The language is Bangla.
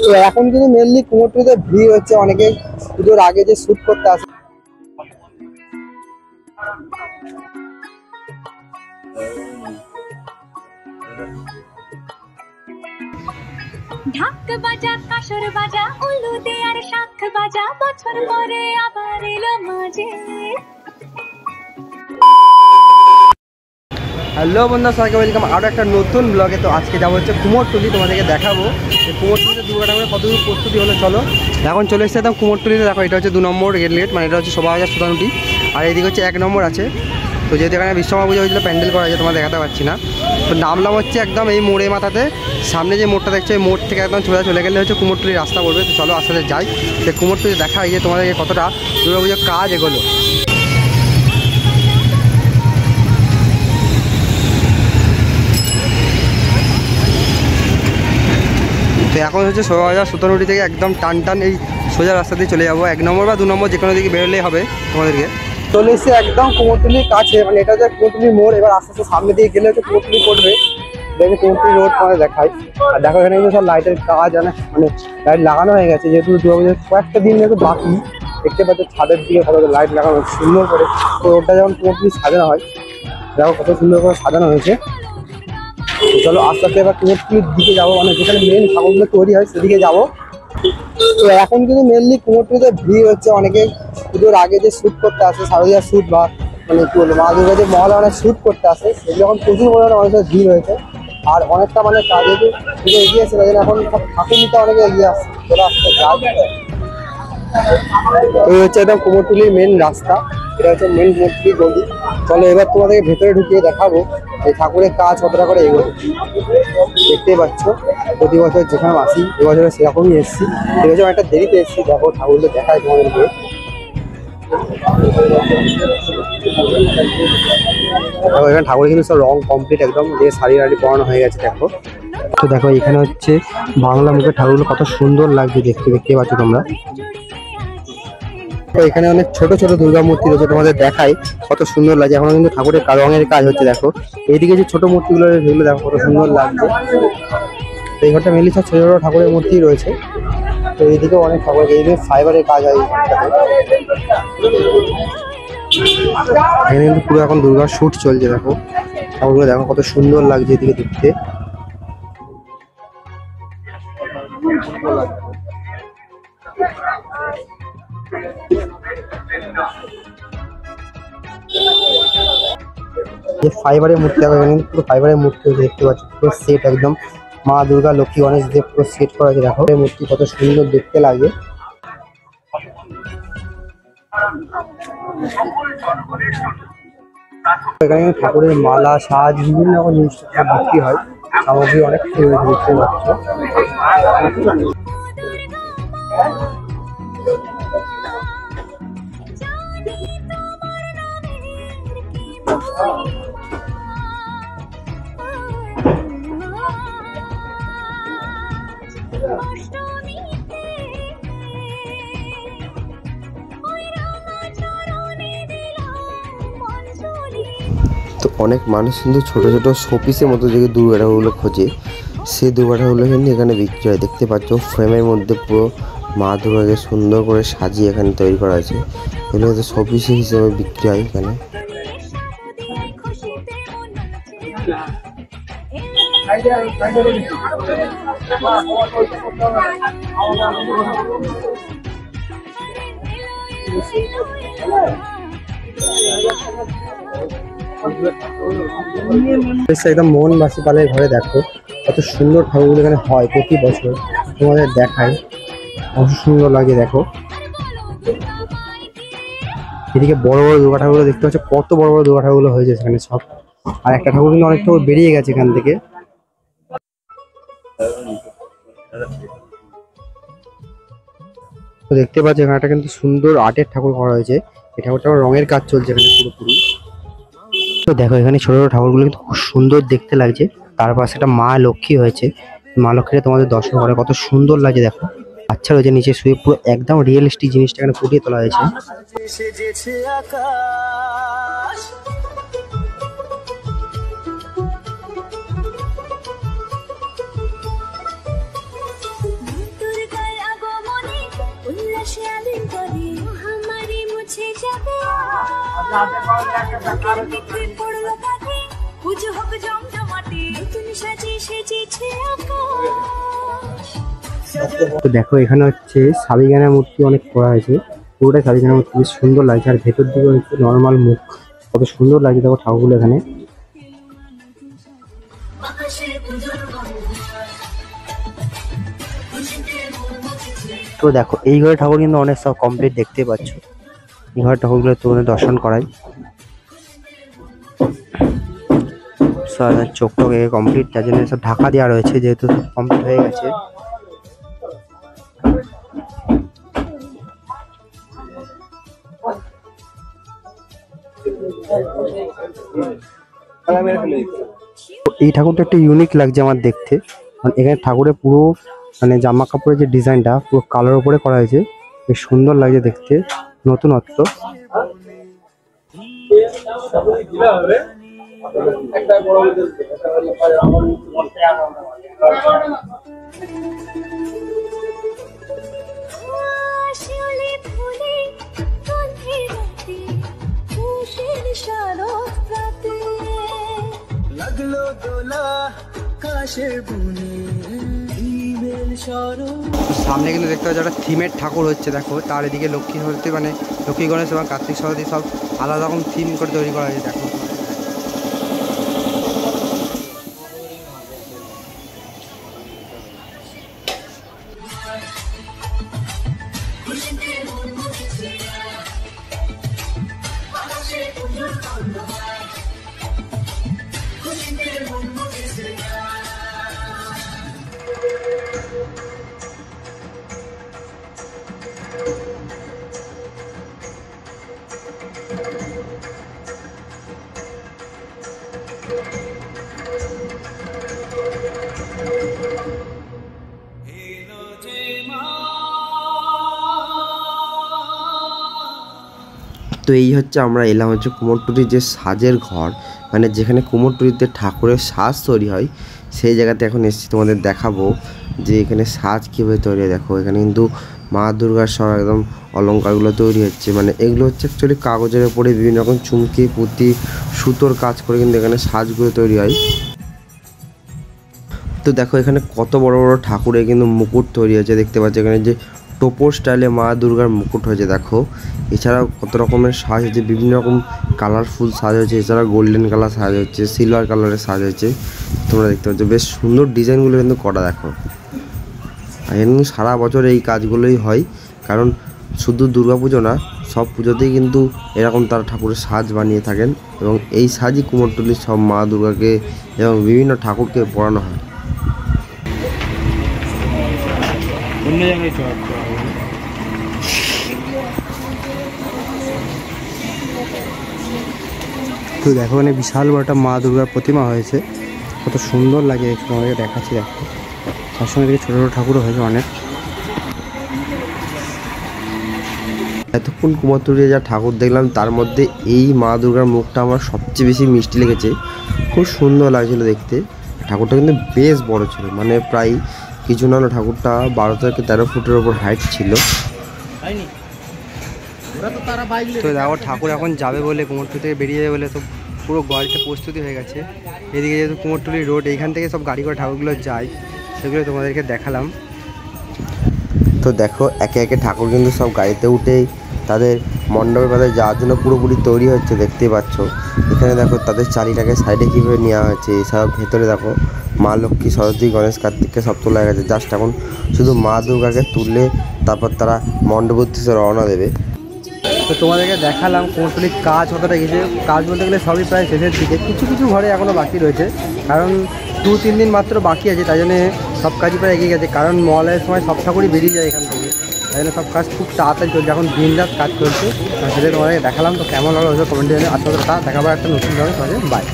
তো এখন কিন্তু মেনলি কুমোরটুলিতে ভিড় হচ্ছে, অনেকে পুজোর আগে যে শুট করতে আসে। ঢাক বাজা কাসর বাজা উলু দে আর শাখ বাজা, বছর পরে আবার এলো মাঝে। হ্যালো বন্ধুরা, সবাইকে ওয়েলকাম আরও একটা নতুন ব্লগে। তো আজকে যাবো হচ্ছে কুমোরটুলি, তোমাদেরকে দেখাবো যে কুমোরটুলিতে দুর্গা ঠাকুরের কতদূর প্রস্তুতি হলো। চলো এখন চলে এসেছে একদম কুমোরটুলিতে। দেখো এটা হচ্ছে 2 নম্বর গেট, মানে এটা হচ্ছে শোভাবাজার সুতানুটি, আর এইদিকে হচ্ছে 1 নম্বর আছে। তো যেহেতু এখানে বিশ্বকর্মা পুজো হয়েছিল, প্যান্ডেল করা আছে, তোমার দেখাতে পারছি না। তো নামলাম হচ্ছে একদম এই মোড়ে মাথাতে, সামনে যে মোড়টা দেখছো এই মোড় থেকে একদম চলে গেলে হচ্ছে কুমোরটুলির রাস্তা পড়বে। তো চলো আস্তে আস্তে যাই, যে কুমোরটুলি দেখা যে তোমাদেরকে কতটা দুর্গা পুজোর কাজ এগোলো। তো এখন হচ্ছে শোভাবাজার সুতানুটি থেকে একদম টান এই সোজা রাস্তা দিয়ে চলে যাবো। 1 নম্বর বা 2 নম্বর যে কোনো দিকে বেরোলেই হবে তোমাদেরকে। চলে এসেছে একদম কুমোরটুলির কাছে, মানে এটা হচ্ছে কুমোরটুলি মোড়। এবার আস্তে আস্তে সামনে দিয়ে গেলে হচ্ছে কুমোরটুলি পড়বে। দেখে কুমোরটুলি রোড তোমাদের দেখায়। আর দেখো এখানে কিন্তু সব লাইটের কাজ, মানে লাইট লাগানো হয়ে গেছে, যেহেতু দুর্গা পুজোর কয়েকটা দিন যেহেতু বাকি। দেখতে পাচ্ছ ছাদের দিকে কত লাইট লাগানো সুন্দর করে। তো রোডটা যেমন কুমোরটুলি সাজানো হয়, দেখো কত সুন্দর করে সাজানো হয়েছে। চলো আস্তে আস্তে এবার কুমোরটুলির দিকে যাবো, মানে যেখানে মেন ঠাকুরগুলো তৈরি হয় সেদিকে যাবো। তো এখন কিন্তু মেনলি কুমোরটুলিতে ভিড় হচ্ছে, অনেকে পুজোর আগে যে শ্যুট করতে আসে, শারদীয়ার শ্যুট বা মানে কি বলবো মা দুর্গা যে মহালয়ার শ্যুট করতে আসে, সেগুলো এখন প্রচুর পরিমাণে মানুষের ভিড় হয়েছে। আর অনেকটা মানে কাজে যে পুজো এগিয়ে এসে তাই জন্য এখন সব ঠাকুর নিতে অনেকে এগিয়ে আসছে। চলে আসতে এই হচ্ছে একদম কুমোরটুলির মেন রাস্তা, এটা হচ্ছে মেন কুমোরটুলির গলি। চলো এবার তোমাদেরকে ভেতরে ঢুকিয়ে দেখাবো এই ঠাকুরের কাজ কতটা করে এগোবে। দেখতেই পাচ্ছ প্রতি বছর যেখানে আসি, এবছরে সেরকমই এসেছি। এবছর একটা দেরিতে এসেছি, দেখো ঠাকুরগুলো দেখায় তোমাদেরকে। দেখো এখানে ঠাকুর কিন্তু সব রং কমপ্লিট, একদম যে শাড়ি পরানো হয়ে গেছে। দেখো তো দেখো এখানে হচ্ছে বাংলা মুখের ঠাকুরগুলো কত সুন্দর লাগছে দেখতে, দেখতে পাচ্ছ তোমরা। তো এখানে অনেক ছোট ছোট দুর্গা মূর্তি রয়েছে, তোমাদের দেখাই কত সুন্দর লাগছে। এখন কিন্তু ঠাকুরের রঙের কাজ হচ্ছে। দেখো এইদিকে যে ছোট মূর্তিগুলো সেগুলো দেখো কত সুন্দর লাগছে। তো এই ঘরটা মেনলি সব ছোট ছোট ঠাকুরের মূর্তি রয়েছে। তো এইদিকেও অনেক ঠাকুর, এইদিকে ফাইবারের কাজ হয়। এখানে কিন্তু পুরো এখন দুর্গার শুট চলছে। দেখো ঠাকুরগুলো দেখো কত সুন্দর লাগছে এদিকে দেখতে। যে ফাইবারের মূর্তি, এখানে পুরো ফাইবারের মূর্তি দেখতে পাচ্ছি, পুরো সেট একদম মা দুর্গা লক্ষ্মী গণেশ দেব পুরো সেট করা আছে। দেখো এই মূর্তি কত সুন্দর দেখতে লাগে। এখানে ঠাকুরের মালা সাজ বিভিন্ন রকম জিনিস বিক্রি হয়, সামগ্রী অনেক কিছু দেখতে পাচ্ছ। তো অনেক মানুষ কিন্তু ছোট ছোট শোপিসের মতো যে দুর্গা ঠাকুরগুলো খোঁজে, সেই দুর্গা ঠাকুরগুলো কিন্তু এখানে বিক্রি হয়। দেখতে পাচ্ছ ফ্রেমের মধ্যে পুরো মা দুর্গাকে সুন্দর করে সাজিয়ে এখানে তৈরি করা আছে। এগুলো হচ্ছে শোপিস হিসেবে বিক্রি হয় এখানে। একদম মোহনবাসী পালের ঘরে দেখো কত সুন্দর ঠাকুরগুলো এখানে হয় প্রতি বছর, তোমাদের দেখায় কত সুন্দর লাগে। দেখো এদিকে বড় বড় দুর্গা ঠাকুরগুলো দেখতে পাচ্ছ, কত বড় বড় দুর্গা ঠাকুরগুলো হয়েছে এখানে সব। আর একটা ঠাকুর কিন্তু অনেক ঠাকুর বেরিয়ে গেছে এখান থেকে। তো দেখতে পাচ্ছ এখানে একটা কিন্তু সুন্দর আর্টের ঠাকুর করা হয়েছে। এই ঠাকুরটা রঙের কাজ চলছে এখানে পুরোপুরি। তো দেখো এখানে ছোট ছোট ঠাকুরগুলো কিন্তু খুব সুন্দর দেখতে লাগছে। তার পাশে একটা মা লক্ষ্মী হয়েছে, মা লক্ষ্মীটা তোমাদের দর্শন করে কত সুন্দর লাগে। দেখো বাচ্চা রয়েছে নিচে শুয়ে, পুরো একদম রিয়েলিস্টিক জিনিসটা এখানে ফুটিয়ে তোলা হয়েছে। পড়লো কাঁধে পুজো হোক জমজমাটি নতুন সাজি সেজেছে আকাশ। তো দেখো এখানে হচ্ছে সাবিগানা মূর্তি অনেক করা হয়েছে, পুরোটাই সাবিগানা মূর্তি, বেশ সুন্দর লাগছে। আর ভেতর দিকে হচ্ছে নর্মাল মুখ, কত সুন্দর লাগছে দেখো ঠাকুরগুলো এখানে। তো দেখো এই ঘরে ঠাকুর কিন্তু অনেক সব কমপ্লিট দেখতে পাচ্ছ। এই ঘরের ঠাকুরগুলো তোমাদের দর্শন করাই। চোখ টোক কমপ্লিট, তার জন্য সব ঢাকা দেওয়া রয়েছে, যেহেতু সব কমপ্লিট হয়ে গেছে। এই ঠাকুরটা একটু ইউনিক লাগছে আমার দেখতে, মানে এখানে ঠাকুরের পুরো মানে জামা কাপড়ের যে ডিজাইনটা পুরো কালোর উপরে করা হয়েছে, বেশ সুন্দর লাগছে দেখতে, নতুনত্ব। শিউলি ফুলে গন্ধে রাতে খুশির শারদ রাতে লাগলো দোলা কাশের বুনে ইমেল সরো। সামনে কিন্তু দেখতে পাচ্ছি একটা থিমের ঠাকুর হচ্ছে, দেখো তার এদিকে লক্ষ্মী সরস্বতী মানে লক্ষ্মী গণেশ এবং কার্তিক সরস্বতী সব আলাদা রকম থিম করে তৈরি করা হয়েছে। দেখো তো এই হচ্ছে আমরা এলাম হচ্ছে কুমোরটুলির যে সাজের ঘর, মানে যেখানে কুমোরটুলিতে ঠাকুরের সাজ তৈরি হয়, সেই জায়গাতে এখন এসেছি। তোমাদের দেখাবো যে এখানে সাজ কীভাবে তৈরি হয়। দেখো এখানে কিন্তু মা দুর্গার সব একদম অলঙ্কারগুলো তৈরি হচ্ছে, মানে এগুলো হচ্ছে অ্যাকচুয়ালি কাগজের ওপরে বিভিন্ন রকম চুমকি পুঁতি সুতোর কাজ করে কিন্তু এখানে সাজগুলো তৈরি হয়। তো দেখো এখানে কত বড় বড় ঠাকুরের কিন্তু মুকুট তৈরি হয়েছে, দেখতে পাচ্ছি এখানে যে টোপর স্টাইলে মা দুর্গার মুকুট হয়েছে দেখো। এছাড়াও কত রকমের সাজ হয়েছে, বিভিন্ন রকম কালারফুল সাজ হয়েছে, এছাড়া গোল্ডেন কালার সাজ হচ্ছে, সিলভার কালারের সাজ হয়েছে। তোমরা দেখতে পাচ্ছ বেশ সুন্দর ডিজাইনগুলো কিন্তু করা দেখো। আর এমনি সারা বছর এই কাজগুলোই হয়, কারণ শুধু দুর্গাপুজো না, সব পুজোতেই কিন্তু এরকম তারা ঠাকুরের সাজ বানিয়ে থাকেন, এবং এই সাজই কুমোরটুলির সব মা দুর্গাকে এবং বিভিন্ন ঠাকুরকে পরানো হয়। তো দেখো এখানে বিশাল বড় একটা মা দুর্গার প্রতিমা হয়েছে, কত সুন্দর লাগে, তোমাদেরকে দেখাচ্ছি। দেখো তার সঙ্গে থেকে ছোটো ছোটো ঠাকুরও হয়েছে অনেক। এতক্ষণ কুমোরটুলিতে যা ঠাকুর দেখলাম তার মধ্যে এই মা দুর্গার মুখটা আমার সবচেয়ে বেশি মিষ্টি লেগেছে, খুব সুন্দর লাগছিল দেখতে। ঠাকুরটা কিন্তু বেশ বড় ছিল, মানে প্রায় কিছু না হলে ঠাকুরটা 12 থেকে 13 ফুটের ওপর হাইট ছিল। তো দেখো ঠাকুর এখন যাবে বলে, কুমোরটুলি থেকে বেরিয়ে যাবে বলে, তো পুরো গাড়িতে প্রস্তুতি হয়ে গেছে। এদিকে যেহেতু কুমোরটুলি রোড, এইখান থেকে সব গাড়ি করে ঠাকুরগুলো যায়, সেগুলো তোমাদেরকে দেখালাম। তো দেখো একে একে ঠাকুর কিন্তু সব গাড়িতে উঠেই তাদের মণ্ডপের পাশে যাওয়ার জন্য পুরোপুরি তৈরি হচ্ছে, দেখতেই পাচ্ছ। এখানে দেখো তাদের চারিটাকে সাইডে কীভাবে নেওয়া হয়েছে, এছাড়াও ভেতরে দেখো মা লক্ষ্মী সরস্বতী গণেশ কার্তিককে সব তোলা হয়ে গেছে। জাস্ট এখন শুধু মা দুর্গাকে তুললে তারপর তারা মণ্ডপ উদ্দেশ্যে রওনা দেবে। তো তোমাদেরকে দেখালাম কুমোরটুলির কাজ কতটা গেছে। কাজ বলতে গেলে সবই প্রায় শেষের দিকে, কিছু কিছু ঘরে এখনও বাকি রয়েছে, কারণ 2-3 দিন মাত্র বাকি আছে, তাই জন্য সব কাজই প্রায় এগিয়ে গেছে। কারণ মহালয়ের সময় সব ঠাকুরই বেরিয়ে যায় এখান থেকে, তাই জন্য সব কাজ খুব তাড়াতাড়ি চলছে, এখন দিন রাত কাজ চলছে। সেটা তোমাদেরকে দেখালাম। তো কেমন লাগলো কমেন্টে জানিয়ে, আসলে দেখাবার একটা নতুন ধরনের বাই।